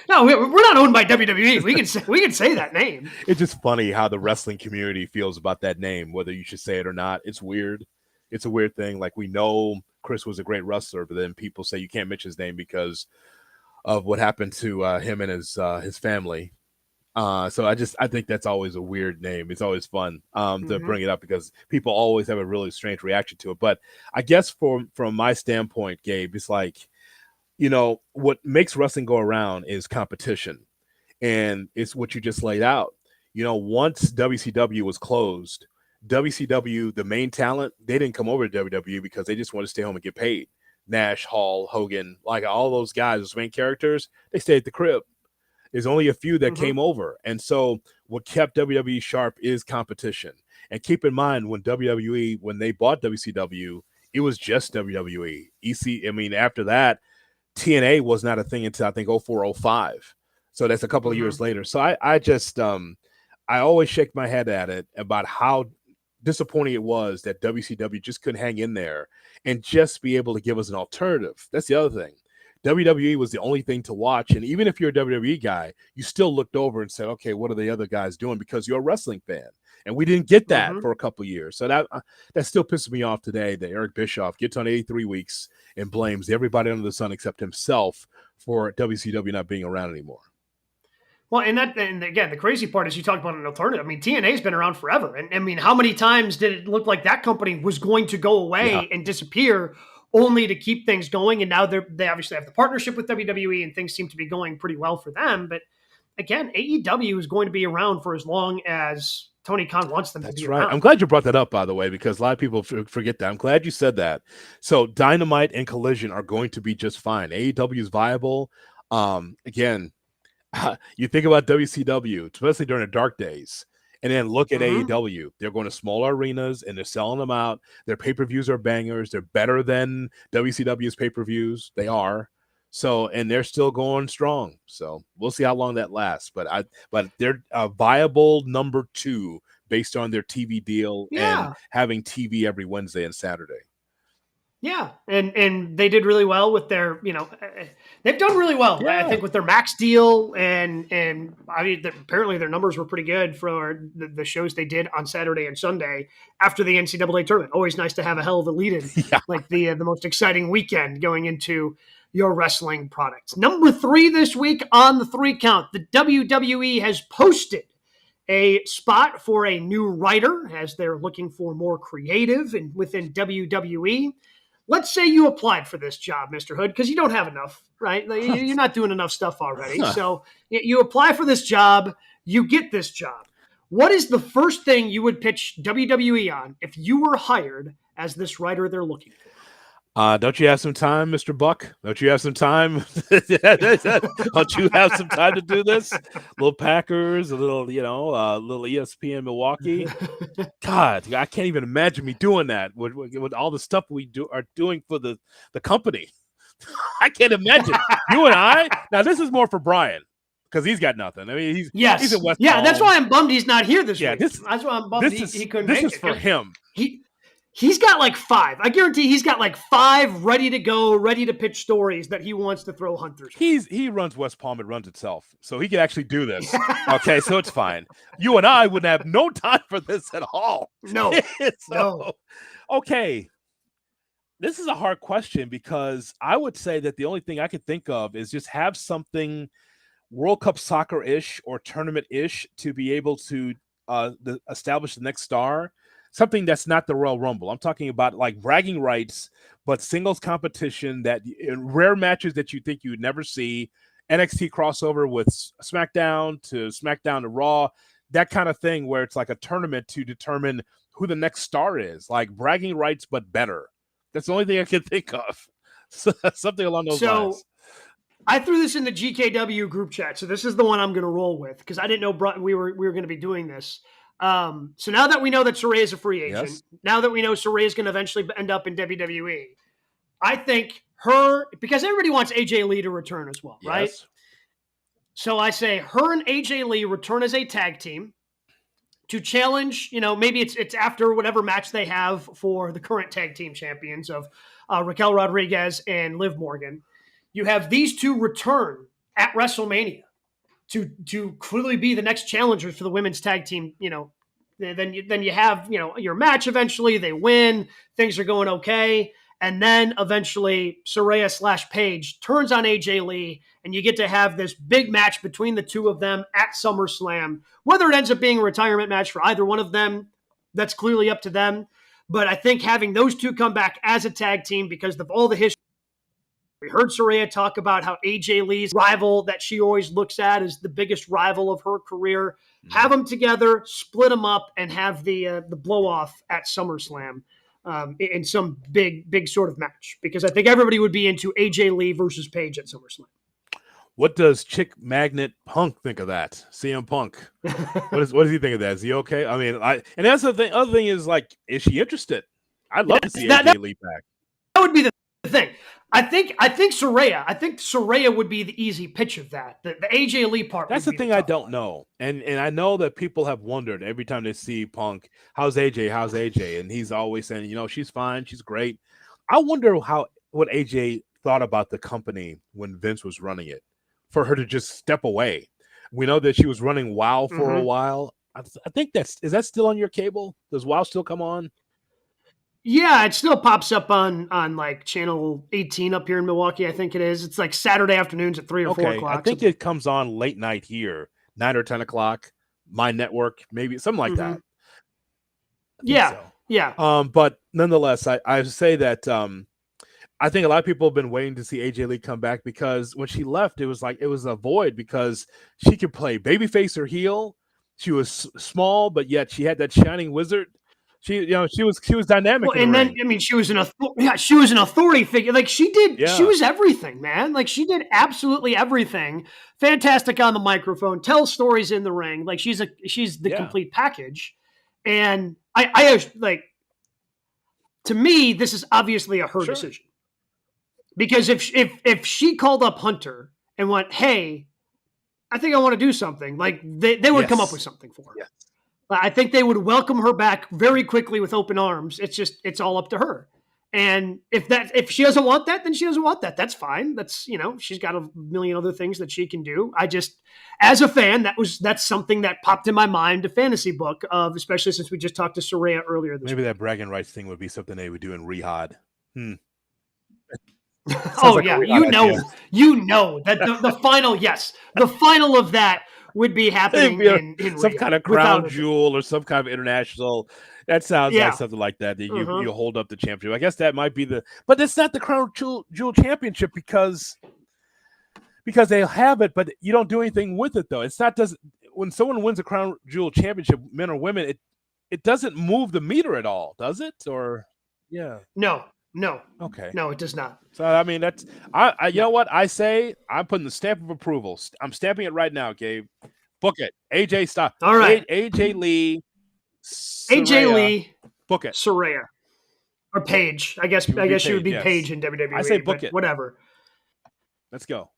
no, we're not owned by WWE. We can say that name. It's just funny how the wrestling community feels about that name, whether you should say it or not. It's weird. It's a weird thing. Like, we know Chris was a great wrestler, but then people say you can't mention his name because of what happened to him and his family. So I think that's always a weird name. It's always fun to bring it up, because people always have a really strange reaction to it. But I guess from my standpoint, Gabe, it's like, what makes wrestling go around is competition. And it's what you just laid out. Once WCW was closed, WCW, the main talent, they didn't come over to WWE because they just wanted to stay home and get paid. Nash, Hall, Hogan, like all those guys, those main characters, they stayed at the crib. There's only a few that came over. And so what kept WWE sharp is competition. And keep in mind, when WWE, when they bought WCW, it was just WWE. After that, TNA was not a thing until I think 04, 05. So that's a couple of years later. So I just, I always shake my head at it about how disappointing it was that WCW just couldn't hang in there and just be able to give us an alternative. That's the other thing. WWE was the only thing to watch. And even if you're a WWE guy, you still looked over and said, okay, what are the other guys doing? Because you're a wrestling fan. And we didn't get that for a couple of years. So that still pisses me off today that Eric Bischoff gets on 83 weeks and blames everybody under the sun except himself for WCW not being around anymore. Well, and again, the crazy part is you talked about an alternative. TNA's been around forever. And how many times did it look like that company was going to go away and disappear, only to keep things going? And now they obviously have the partnership with WWE, and things seem to be going pretty well for them. But again, AEW is going to be around for as long as Tony Khan wants them to be around. I'm glad you brought that up, by the way, because a lot of people forget that. I'm glad you said that. So Dynamite and Collision are going to be just fine. AEW is viable. Again, you think about WCW, especially during the dark days, and then look at AEW. They're going to smaller arenas, and they're selling them out. Their pay-per-views are bangers. They're better than WCW's pay-per-views. They are. So, and they're still going strong. So we'll see how long that lasts. But they're a viable number 2 based on their TV deal and having TV every Wednesday and Saturday. Yeah, and they did really well with their, they've done really well, I think, with their Max deal, and apparently their numbers were pretty good for the shows they did on Saturday and Sunday after the NCAA tournament. Always nice to have a hell of a lead-in, like the most exciting weekend going into your wrestling products. Number 3 this week on the 3 count, the WWE has posted a spot for a new writer as they're looking for more creative and within WWE. Let's say you applied for this job, Mr. Hood, because you don't have enough, right? You're not doing enough stuff already. So you apply for this job, you get this job. What is the first thing you would pitch WWE on if you were hired as this writer they're looking for? Don't you have some time, Mr. Buck? Don't you have some time? Don't you have some time to do this? Little Packers, a little ESPN Milwaukee. God, I can't even imagine me doing that with all the stuff we are doing for the company. I can't imagine. You and I. Now this is more for Brian because he's got nothing. I mean, he's in West Palm. That's why I'm bummed he's not here this week. That's why I'm bummed he couldn't make it. This is for him. He's got like 5. I guarantee he's got like 5 ready to go, ready to pitch stories that he wants to throw Hunters. He runs West Palm. It runs itself, so he can actually do this. Okay, so it's fine. You and I would have no time for this at all. No, no. Okay. This is a hard question because I would say that the only thing I could think of is just have something World Cup soccer-ish or tournament-ish to be able to establish the next star. Something that's not the Royal Rumble. I'm talking about like bragging rights, but singles competition that in rare matches that you think you would never see. NXT crossover with SmackDown to Raw, that kind of thing where it's like a tournament to determine who the next star is. Like bragging rights, but better. That's the only thing I can think of. So, something along those lines. I threw this in the GKW group chat, so this is the one I'm going to roll with because I didn't know we were going to be doing this. So now that we know that Saraya is a free agent, now that we know Saraya is going to eventually end up in WWE, I think because everybody wants AJ Lee to return as well, right? So I say her and AJ Lee return as a tag team to challenge, maybe it's after whatever match they have for the current tag team champions of Raquel Rodriguez and Liv Morgan. You have these two return at WrestleMania to clearly be the next challengers for the women's tag team. Then you have your match. Eventually they win. Things are going okay. And then eventually Saraya / Paige turns on AJ Lee, and you get to have this big match between the two of them at SummerSlam. Whether it ends up being a retirement match for either one of them, that's clearly up to them. But I think having those two come back as a tag team because of all the history. We heard Saraya talk about how AJ Lee's rival that she always looks at as the biggest rival of her career. Have them together, split them up, and have the blow-off at SummerSlam. In some big sort of match, because I think everybody would be into AJ Lee versus Paige at SummerSlam. What does Chick Magnet Punk think of that? CM Punk. What does he think of that? Is he okay? I mean, and that's the thing. Other thing is like, is she interested? I'd love to see AJ Lee back. That would be the thing. I think Saraya would be the easy pitch of that. The AJ Lee part. That's the thing I don't know. And I know that people have wondered every time they see Punk, how's AJ? And he's always saying, she's fine, she's great. I wonder what AJ thought about the company when Vince was running it, for her to just step away. We know that she was running WOW for a while. I think is that still on your cable? Does WOW still come on? Yeah, it still pops up on like channel 18 up here in Milwaukee. I think it is. It's like Saturday afternoons at 3 or 4 o'clock. I think it comes on late night here, 9 or 10 o'clock. My network, maybe something like that. Yeah. But nonetheless, I say that I think a lot of people have been waiting to see AJ Lee come back because when she left, it was a void because she could play babyface or heel. She was small, but yet she had that shining wizard. She was dynamic. Well, and then she was an authority figure. Like she was everything, man. Like she did absolutely everything. Fantastic on the microphone, tells stories in the ring. Like she's the complete package. And I like, to me, this is obviously her decision. Because if she called up Hunter and went, "Hey, I think I want to do something," like they would come up with something for her. Yes. I think they would welcome her back very quickly with open arms. It's all up to her. And if she doesn't want that, then she doesn't want that. That's fine. That's, she's got a million other things that she can do. I just, as a fan, that's something that popped in my mind, a fantasy book of, especially since we just talked to Saraya earlier this Maybe week. That bragging rights thing would be something they would do in Rehab. Oh yeah. You know that the final of that would be happening in some Rio, kind of crown jewel or some kind of international. That sounds like something like that. You hold up the championship. I guess that might be but it's not the crown jewel championship because they have it, but you don't do anything with it though. It's not when someone wins a crown jewel championship, men or women, it doesn't move the meter at all, does it? Or No. Okay. No, it does not. So I mean, that's you know what I say? I'm putting the stamp of approval. I'm stamping it right now, Gabe. Book it. AJ, stop. All right. AJ Lee. Saraya, AJ Lee. Book it. Saraya. Or Paige. I guess she would be Paige in WWE. I say book it. Whatever. Let's go.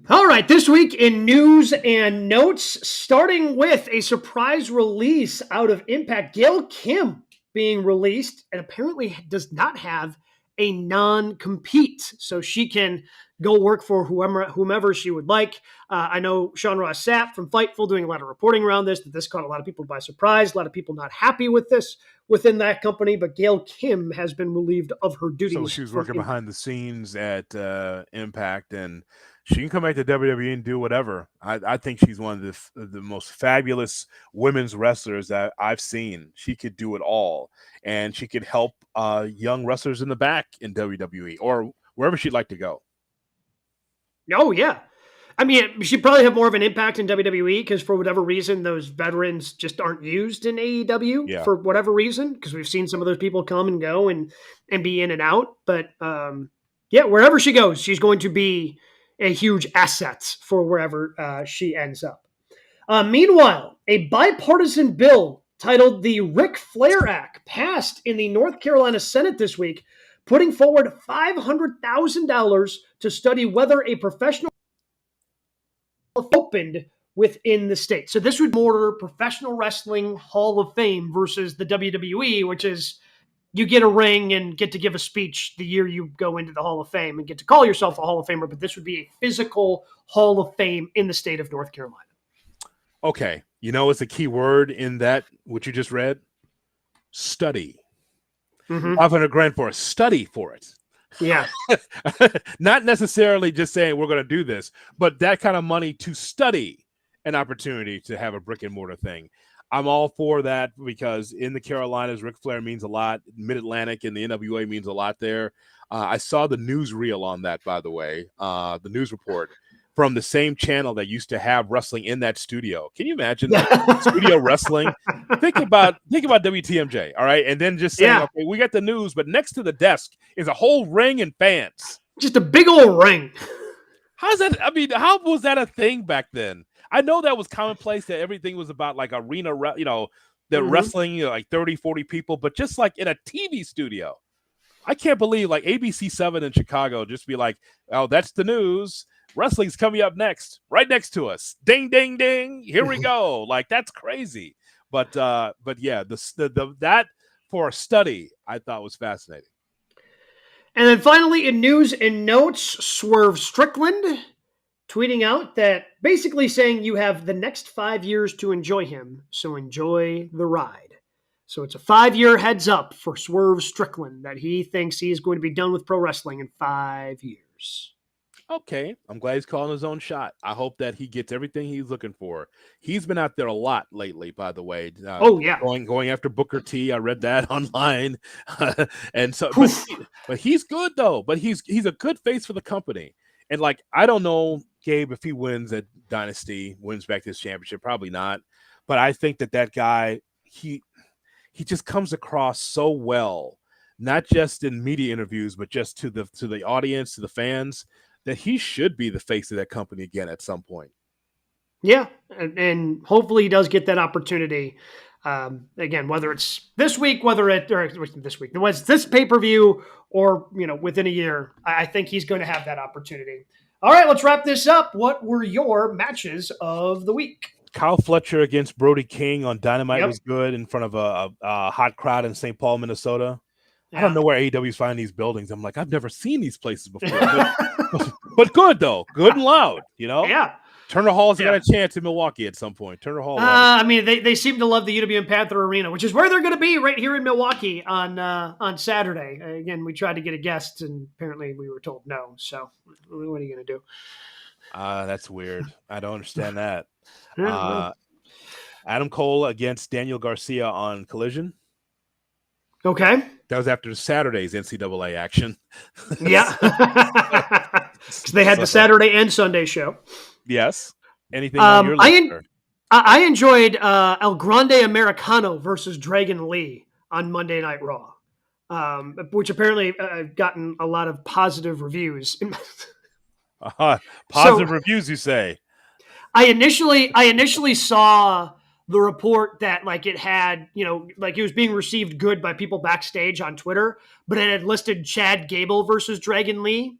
All right, this week in news and notes, starting with a surprise release out of Impact, Gail Kim being released and apparently does not have a non-compete, so she can go work for whomever she would like. I know Sean Ross Sapp from Fightful doing a lot of reporting around this, that this caught a lot of people by surprise, a lot of people not happy with this within that company, but Gail Kim has been relieved of her duties. So she was working behind the scenes at Impact, and she can come back to WWE and do whatever. I think she's one of the most fabulous women's wrestlers that I've seen. She could do it all, and she could help young wrestlers in the back in WWE or wherever she'd like to go. Oh, yeah. I mean, she'd probably have more of an impact in WWE because for whatever reason, those veterans just aren't used in AEW for whatever reason, because we've seen some of those people come and go and be in and out. But yeah, wherever she goes, she's going to be a huge asset for wherever she ends up. Meanwhile, a bipartisan bill titled the Ric Flair Act passed in the North Carolina Senate this week, putting forward $500,000 to study whether a professional opened within the state. So this would more Professional Wrestling Hall of Fame versus the WWE, which is you get a ring and get to give a speech the year you go into the Hall of Fame and get to call yourself a Hall of Famer, but this would be a physical Hall of Fame in the state of North Carolina. Okay. You know, it's a key word in that, what you just read? Study. Mm-hmm. $500,000 for a study for it. Yeah. Not necessarily just saying we're going to do this, but that kind of money to study an opportunity to have a brick and mortar thing. I'm all for that because in the Carolinas, Ric Flair means a lot. Mid-Atlantic and the NWA means a lot there. I saw the newsreel on that, by the way, the news report from the same channel that used to have wrestling in that studio. Can you imagine that? Studio wrestling? Think about WTMJ, all right? And then just saying, okay, we got the news, but next to the desk is a whole ring and fans. Just a big old ring. How's that? I mean, how was that a thing back then? I know that was commonplace, that everything was about like arena, the wrestling, like 30, 40 people, but just like in a TV studio. I can't believe like ABC 7 in Chicago just be like, oh, that's the news. Wrestling's coming up next, right next to us. Ding, ding, ding. Here we go. Like, that's crazy. But yeah, that for a study I thought was fascinating. And then finally, in news and notes, Swerve Strickland tweeting out that basically saying you have the next 5 years to enjoy him, so enjoy the ride. So it's a 5-year heads up for Swerve Strickland that he thinks he is going to be done with pro wrestling in 5 years. Okay, I'm glad he's calling his own shot. I hope that he gets everything he's looking for. He's been out there a lot lately, by the way. Going after Booker T. I read that online, and so, but he's good though. But he's a good face for the company. And like, I don't know, Gabe, if he wins at Dynasty, wins back this championship, probably not. But I think that guy, he just comes across so well, not just in media interviews, but just to the audience, to the fans, that he should be the face of that company again at some point. Yeah, and hopefully he does get that opportunity. Again, whether it's this week, whether it's this pay-per-view, or within a year, I think he's going to have that opportunity. All right, let's wrap this up. What were your matches of the week? Kyle Fletcher against Brody King on Dynamite was good in front of a hot crowd in St. Paul, Minnesota. Yeah. I don't know where AEW's finding these buildings. I'm like, I've never seen these places before. But good, though. Good and loud, Yeah. Turner Hall's got a chance in Milwaukee at some point. Turner Hall. I mean, they seem to love the UW Panther Arena, which is where they're going to be right here in Milwaukee on Saturday. Again, we tried to get a guest, and apparently we were told no. So what are you going to do? That's weird. I don't understand that. Adam Cole against Daniel Garcia on Collision. Okay. That was after Saturday's NCAA action. Yeah. Because they had the Saturday and Sunday show. Yes. Anything on your list? I enjoyed El Grande Americano versus Dragon Lee on Monday Night Raw, which apparently gotten a lot of positive reviews. Positive reviews, you say? I initially saw the report that like it had, like it was being received good by people backstage on Twitter, but it had listed Chad Gable versus Dragon Lee.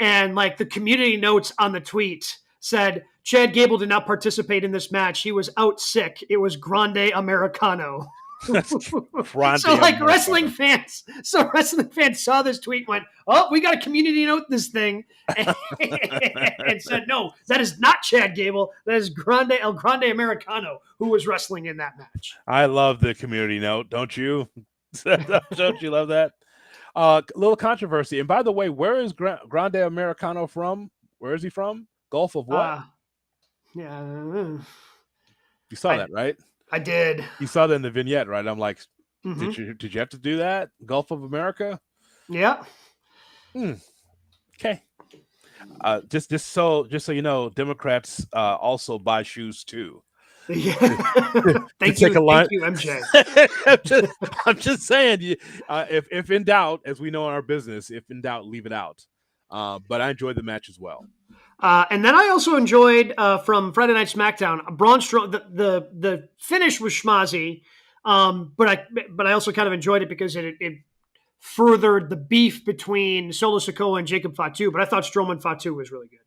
And like the community notes on the tweet said, Chad Gable did not participate in this match. He was out sick. It was Grande Americano. Grande So like Americano. wrestling fans saw this tweet and went, oh, we got to community note this thing. And said, no, that is not Chad Gable. That is El Grande Americano who was wrestling in that match. I love the community note. Don't you? Don't you love that? Little controversy. And by the way, where is Grande Americano from? Where is he from? Gulf of what? Yeah. You saw that, right? I did. You saw that in the vignette, right? I'm like, did you have to do that? Gulf of America? Yeah. Okay. Just so you know, Democrats also buy shoes too. Yeah. Thank you, MJ. I'm just saying, if in doubt, as we know in our business, if in doubt, leave it out. But I enjoyed the match as well. And then I also enjoyed from Friday Night SmackDown, Braun Strowman. The finish was schmozzy, but I also kind of enjoyed it because it furthered the beef between Solo Sikoa and Jacob Fatu. But I thought Strowman Fatu was really good,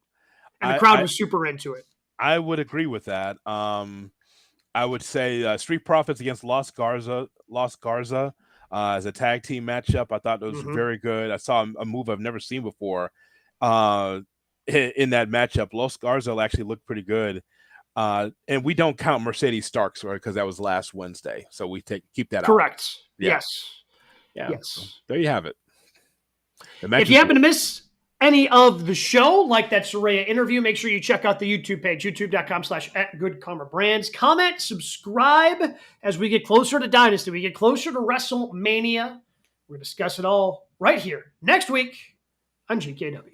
and the crowd was super into it. I would agree with that. I would say Street Profits against Los Garza as a tag team matchup. I thought it was very good. I saw a move I've never seen before in that matchup. Los Garza actually looked pretty good. And we don't count Mercedes Starks, right? Because that was last Wednesday. So we keep that out. Correct. Yeah. Yes. Yeah. Yes. So there you have it. If you happen to miss any of the show, like that Saraya interview, make sure you check out the YouTube page, youtube.com/@GoodKarmaBrands. Comment, subscribe as we get closer to Dynasty. We get closer to WrestleMania. We're going to discuss it all right here next week on GKW.